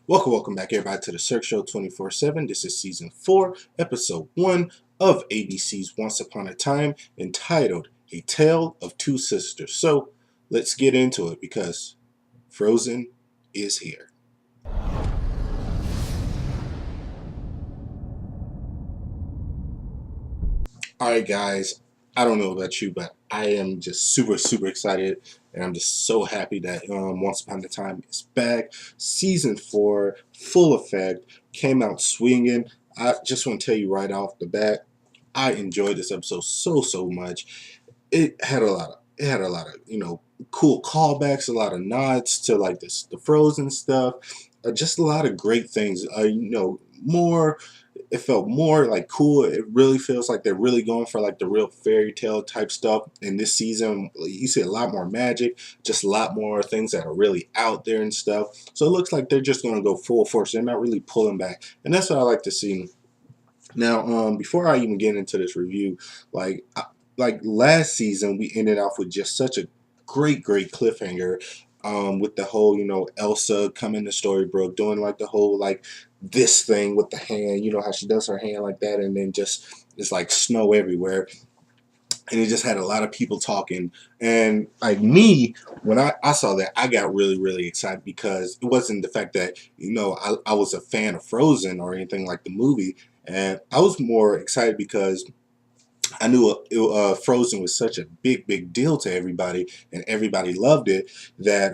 Welcome back, everybody, to the Cirque Show 24/7. This is season 4, episode 1 of ABC's Once Upon a Time, entitled A Tale of Two Sisters. So let's get into it because Frozen is here. All right, guys. I don't know about you, but I am just super excited, and I'm just so happy that Once Upon a Time is back. Season 4, full effect, came out swinging. I just want to tell you right off the bat, I enjoyed this episode so much. It had a lot of cool callbacks, a lot of nods to like the Frozen stuff, just a lot of great things. More it felt more like cool. It really feels like they're really going for like the real fairy tale type stuff in this season. You see a lot more magic, just a lot more things that are really out there and stuff. So it looks like they're just going to go full force. They're not really pulling back, and that's what I like to see. Now, before I even get into this review, like last season, we ended off with just such a great cliffhanger. With the whole, Elsa coming to Storybrooke, doing like the whole like this thing with the hand, how she does her hand like that, and then just it's like snow everywhere, and it just had a lot of people talking. And like me, when I saw that, I got really excited because it wasn't the fact that I was a fan of Frozen or anything like the movie, and I was more excited because I knew Frozen was such a big deal to everybody, and everybody loved it. That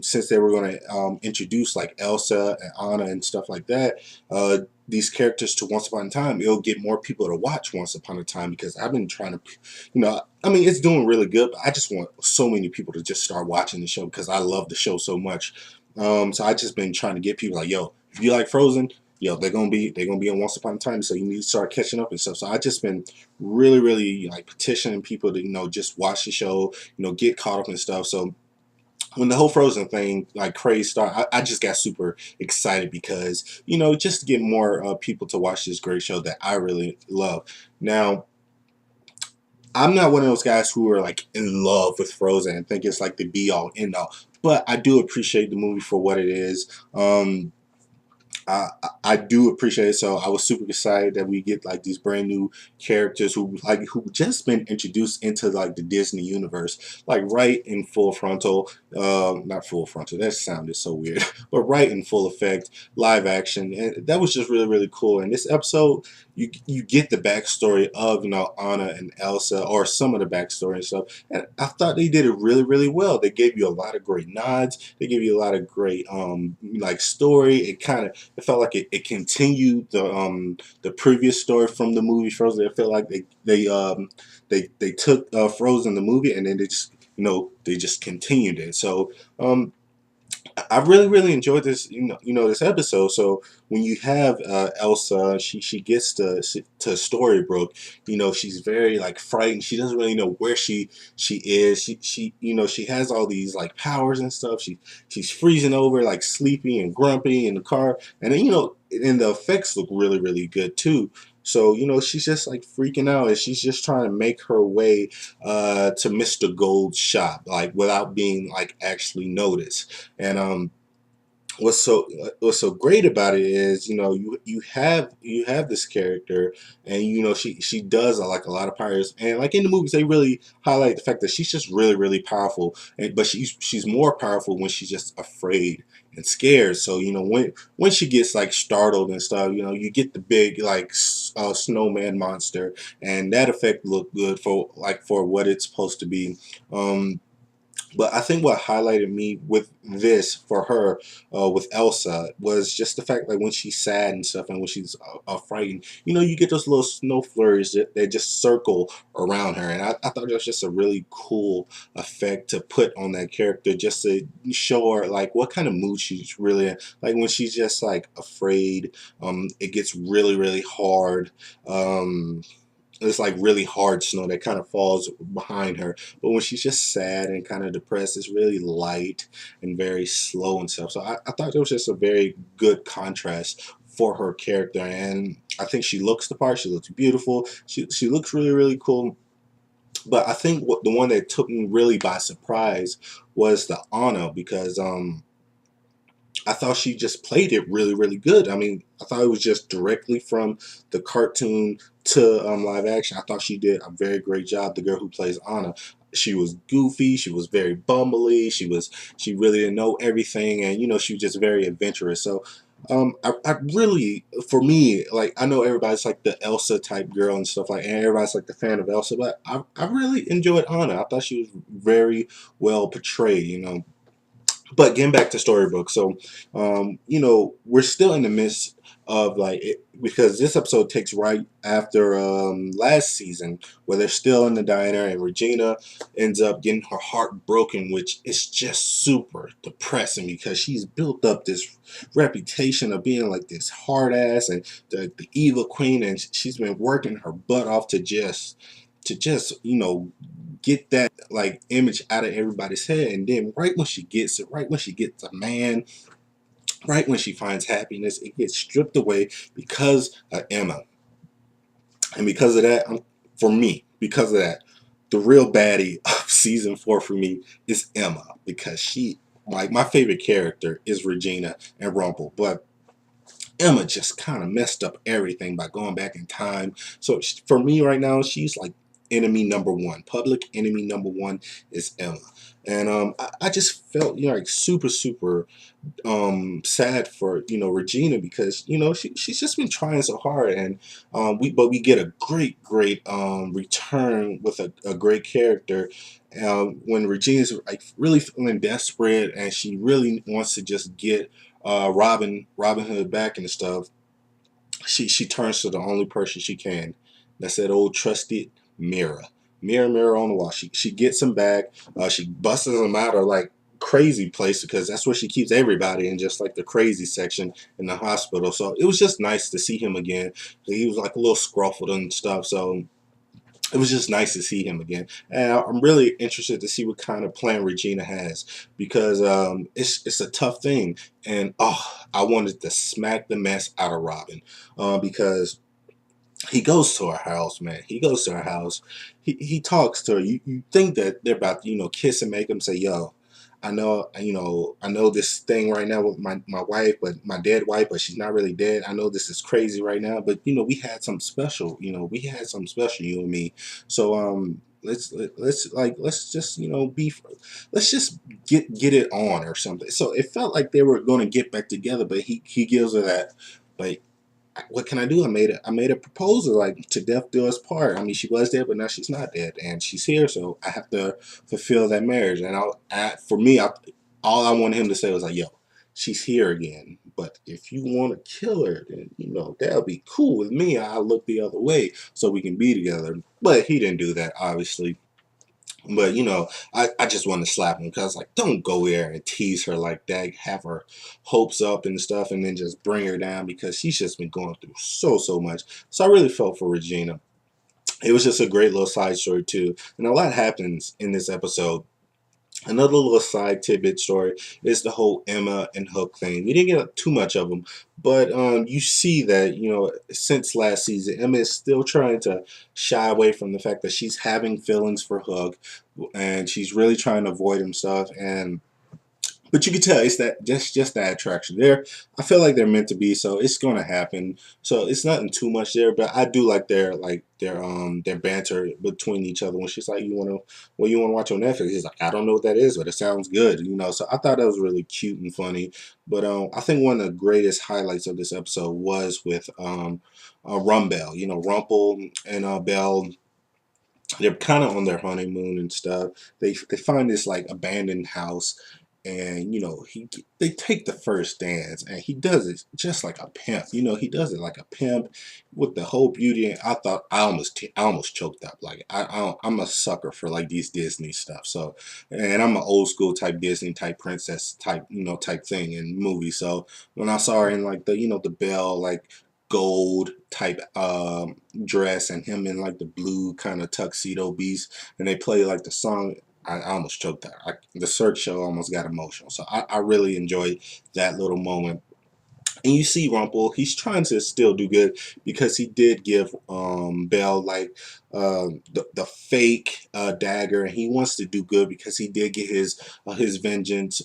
since they were going to introduce like Elsa and Anna and stuff like that, these characters to Once Upon a Time, it'll get more people to watch Once Upon a Time because I've been trying to, I mean, it's doing really good, but I just want so many people to just start watching the show because I love the show so much. So I just been trying to get people like, yo, if you like Frozen, yo, they're gonna be on Once Upon a Time, so you need to start catching up and stuff. So I just been really like petitioning people to just watch the show, get caught up and stuff. So when the whole Frozen thing like craze started, I just got super excited because just to get more people to watch this great show that I really love. Now, I'm not one of those guys who are like in love with Frozen and think it's like the be all end all, but I do appreciate the movie for what it is. I do appreciate it. So I was super excited that we get like these brand new characters who just been introduced into like the Disney universe, like right in full frontal, not full frontal. That sounded so weird, but right in full effect, live action, and that was just really cool. And this episode, you get the backstory of Anna and Elsa, or some of the backstory and stuff. And I thought they did it really well. They gave you a lot of great nods. They gave you a lot of great like story. It felt like it continued the previous story from the movie Frozen. It felt like they took Frozen the movie, and then they just continued it. So I really enjoyed this this episode. So when you have Elsa, she gets to Storybrooke. She's very like frightened. She doesn't really know where she is. She has all these like powers and stuff. She's freezing over, like sleepy and grumpy in the car, and then and the effects look really good too. So she's just like freaking out, and she's just trying to make her way to Mr. Gold's shop, like without being like actually noticed. And what's so great about it is you have this character, and she does like a lot of powers, and like in the movies they really highlight the fact that she's just really powerful, but she's more powerful when she's just afraid and scared. So when she gets like startled and stuff, you get the big like snowman monster, and that effect looked good for what it's supposed to be. But I think what highlighted me with this for her, with Elsa, was just the fact like when she's sad and stuff, and when she's frightened, you get those little snow flurries that just circle around her, and I thought that was just a really cool effect to put on that character, just to show her like what kind of mood she's really in. Like when she's just like afraid, it gets really hard. It's like really hard snow that kind of falls behind her. But when she's just sad and kind of depressed, it's really light and very slow and stuff. So I thought it was just a very good contrast for her character. And I think she looks the part. She looks beautiful. She looks really cool. But I think the one that took me really by surprise was the Anna, because I thought she just played it really, really good. I mean, I thought it was just directly from the cartoon to live action. I thought she did a very great job. The girl who plays Anna, she was goofy. She was very bumbly. She really didn't know everything, and she was just very adventurous. So, I really, for me, like I know everybody's like the Elsa type girl and stuff like, and everybody's like the fan of Elsa, but I really enjoyed Anna. I thought she was very well portrayed. But getting back to storybook, so we're still in the midst of like it, because this episode takes right after last season where they're still in the diner and Regina ends up getting her heart broken, which is just super depressing because she's built up this reputation of being like this hard ass and the evil queen, and she's been working her butt off to just get that like image out of everybody's head, and then right when she gets it, right when she gets a man, right when she finds happiness, it gets stripped away because of Emma. And because of that, for me, because of that, the real baddie of season 4 for me is Emma, because she, like, my favorite character is Regina and Rumple, but Emma just kind of messed up everything by going back in time. So for me right now, she's like enemy number one. Public enemy number one is Emma. And I just felt like super super sad for Regina, because she's just been trying so hard, and we get a great return with a great character when Regina's like really feeling desperate and she really wants to just get Robin Hood back and stuff. She turns to the only person she can. That's that old trusted mirror. Mirror on the wall. She gets him back. She busts him out of like crazy place, because that's where she keeps everybody in, just like the crazy section in the hospital. So it was just nice to see him again. He was like a little scruffled and stuff. So it was just nice to see him again, and I'm really interested to see what kind of plan Regina has, because it's a tough thing, and I wanted to smack the mess out of Robin, because he goes to her house, man. He goes to her house. He talks to her. You think that they're about to, kiss and make him say, "Yo, I know this thing right now with my wife, but my dead wife, but she's not really dead. I know this is crazy right now, but we had something special. We had something special, you and me. So let's just be, let's just get it on or something." So it felt like they were going to get back together, but he gives her that, like, what can I do? I made a proposal, like, to death do us part. I mean, she was dead, but now she's not dead, and she's here, so I have to fulfill that marriage. And for me, all I wanted him to say was like, "Yo, she's here again. But if you want to kill her, then that'll be cool with me. I'll look the other way so we can be together." But he didn't do that, obviously. But I just want to slap him, because like, don't go there and tease her like that, have her hopes up and stuff, and then just bring her down, because she's just been going through so much. So I really felt for Regina. It was just a great little side story too, and a lot happens in this episode. Another little side tidbit story is the whole Emma and Hook thing. We didn't get too much of them, but you see that since last season, Emma is still trying to shy away from the fact that she's having feelings for Hook, and she's really trying to avoid him stuff. And but you can tell it's that just that attraction there. I feel like they're meant to be, so it's gonna happen. So it's nothing too much there, but I do like their banter between each other. When she's like, you wanna watch on Netflix?" He's like, "I don't know what that is, but it sounds good." So I thought that was really cute and funny. But I think one of the greatest highlights of this episode was with Rumble. Rumple and Belle. They're kind of on their honeymoon and stuff. They find this like abandoned house, and they take the first dance, and he does it just like a pimp. He does it like a pimp with the whole beauty. And I thought I almost choked up. Like I'm a sucker for like these Disney stuff. So, and I'm an old school type Disney type princess type type thing in movies. So when I saw her in like the Belle like gold type dress, and him in like the blue kind of tuxedo beast, and they play like the song, I almost choked out. The search show almost got emotional. So I really enjoyed that little moment. And you see Rumple, he's trying to still do good because he did give Belle like the fake dagger, and he wants to do good because he did get his vengeance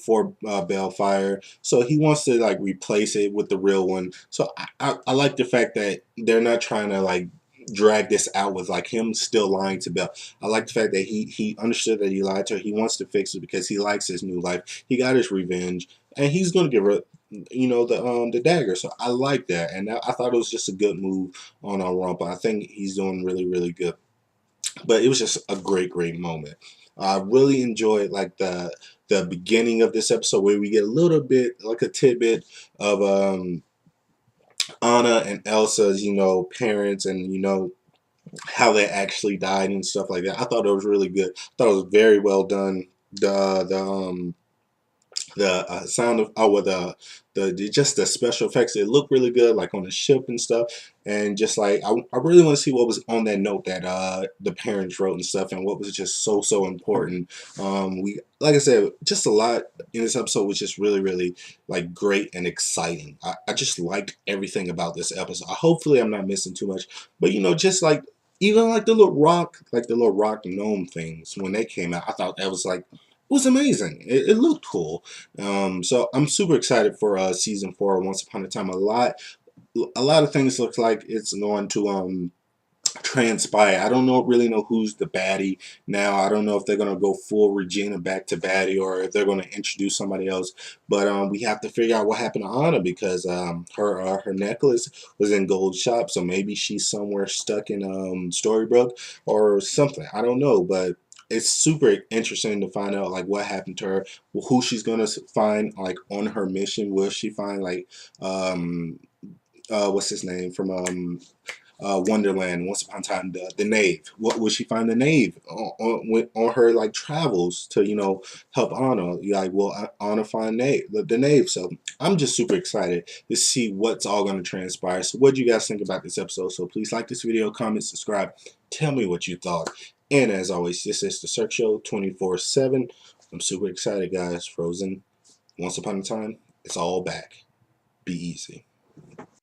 for Bellfire. So he wants to like replace it with the real one. So I like the fact that they're not trying to like drag this out with like him still lying to Belle. I like the fact that he understood that he lied to her. He wants to fix it because he likes his new life. He got his revenge, and he's gonna give her, you know, the dagger. So I like that, and I thought it was just a good move on Rumple. I think he's doing really really good. But it was just a great moment. I really enjoyed like the beginning of this episode where we get a little bit like a tidbit of Anna and Elsa's, you know, parents, and you know how they actually died and stuff like that. I thought it was really good. I thought it was very well done. The sound of with just the special effects, it looked really good, like on the ship and stuff. And just like I really want to see what was on that note that the parents wrote and stuff, and what was just so important. We, like I said, just a lot in this episode was just really like great and exciting. I just liked everything about this episode. Hopefully I'm not missing too much, but you know, just like even like the little rock gnome things when they came out, I thought that was like, it was amazing. It looked cool. So I'm super excited for season 4 of Once Upon a Time. A lot of things look like it's going to transpire. I don't really know who's the baddie now. I don't know if they're gonna go full Regina back to baddie, or if they're gonna introduce somebody else. But we have to figure out what happened to Anna, because her necklace was in Gold Shop, so maybe she's somewhere stuck in Storybrooke or something. I don't know, but it's super interesting to find out like what happened to her, who she's gonna find like on her mission. Will she find like what's his name from Wonderland, Once Upon a Time, the Knave? What will she find the Knave on her like travels to, you know, help Anna? Like, will Anna find the Knave? So I'm just super excited to see what's all going to transpire. So what do you guys think about this episode? So please like this video, comment, subscribe, tell me what you thought. And as always, this is the Cirque Show 24/7. I'm super excited, guys. Frozen, Once Upon a Time, it's all back. Be easy.